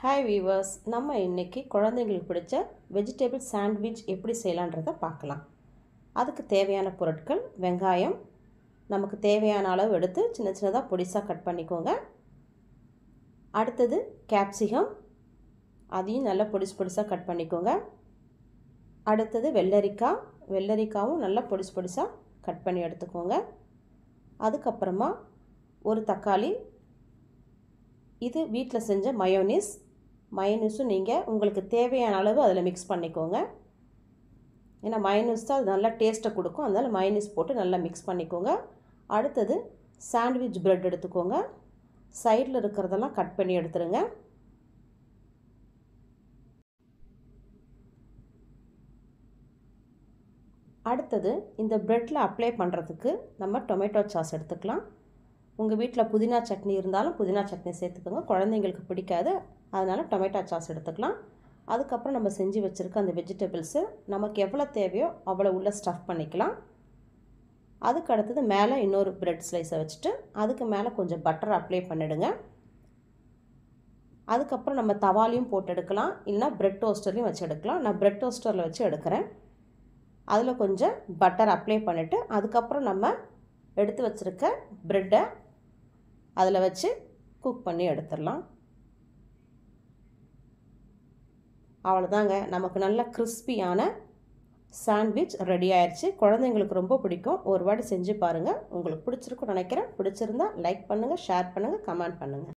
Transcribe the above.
Hi viewers, நம்ம இன்றைக்கி குழந்தைங்களுக்கு பிடிச்ச வெஜிடபிள் சாண்ட்விச் எப்படி செய்யலான்றதை பார்க்கலாம். அதுக்கு தேவையான பொருட்கள்: வெங்காயம் நமக்கு தேவையான அளவு எடுத்து சின்ன சின்னதாக பொடிசாக கட் பண்ணிக்கோங்க. அடுத்தது கேப்சிகம், அதையும் நல்லா பொடிசாக கட் பண்ணிக்கோங்க. அடுத்தது வெள்ளரிக்காவும் நல்லா பொடிசாக கட் பண்ணி எடுத்துக்கோங்க. அதுக்கப்புறமா ஒரு தக்காளி, இது வீட்டில் செஞ்ச மயோனீஸும் நீங்கள் உங்களுக்கு தேவையான அளவு அதில் மிக்ஸ் பண்ணிக்கோங்க. ஏன்னா மயோனீஸ் தான் அது நல்லா டேஸ்ட்டை கொடுக்கும், அதனால் மயோனீஸ் போட்டு நல்லா மிக்ஸ் பண்ணிக்கோங்க. அடுத்தது சாண்ட்விச் ப்ரெட் எடுத்துக்கோங்க. சைடில் இருக்கிறதெல்லாம் கட் பண்ணி எடுத்துருங்க. அடுத்தது இந்த ப்ரெட்டில் அப்ளை பண்ணுறதுக்கு நம்ம டொமேட்டோ சாஸ் எடுத்துக்கலாம். உங்கள் வீட்டில் புதினா சட்னி இருந்தாலும் புதினா சட்னி சேர்த்துக்கோங்க. குழந்தைங்களுக்கு பிடிக்காது, அதனால் டொமேட்டோ சாஸ் எடுத்துக்கலாம். அதுக்கப்புறம் நம்ம செஞ்சு வச்சுருக்க அந்த வெஜிடபிள்ஸு நமக்கு எவ்வளோ தேவையோ அவ்வளோ உள்ள ஸ்டஃப் பண்ணிக்கலாம். அதுக்கு அடுத்தது மேலே இன்னொரு ப்ரெட் ஸ்லைஸை வச்சுட்டு அதுக்கு மேலே கொஞ்சம் பட்டர் அப்ளை பண்ணிவிடுங்க. அதுக்கப்புறம் நம்ம தவாலையும் போட்டு எடுக்கலாம், இல்லைனா ப்ரெட் டோஸ்டர்லையும் வச்சு எடுக்கலாம். நான் ப்ரெட் டோஸ்டரில் வச்சு எடுக்கிறேன். அதில் கொஞ்சம் பட்டர் அப்ளை பண்ணிவிட்டு அதுக்கப்புறம் நம்ம எடுத்து வச்சுருக்க ப்ரெட்டை அதில் வச்சு குக் பண்ணி எடுத்துடலாம். அவ்வளோதாங்க, நமக்கு நல்ல கிறிஸ்பியான சாண்ட்விச் ரெடி ஆயிடுச்சு. குழந்தைங்களுக்கு ரொம்ப பிடிக்கும். ஒரு வாட்டி செஞ்சு பாருங்கள், உங்களுக்கு பிடிச்சிருக்குன்னு நினைக்கிறேன். பிடிச்சிருந்தா லைக் பண்ணுங்கள், ஷேர் பண்ணுங்கள், கமெண்ட் பண்ணுங்கள்.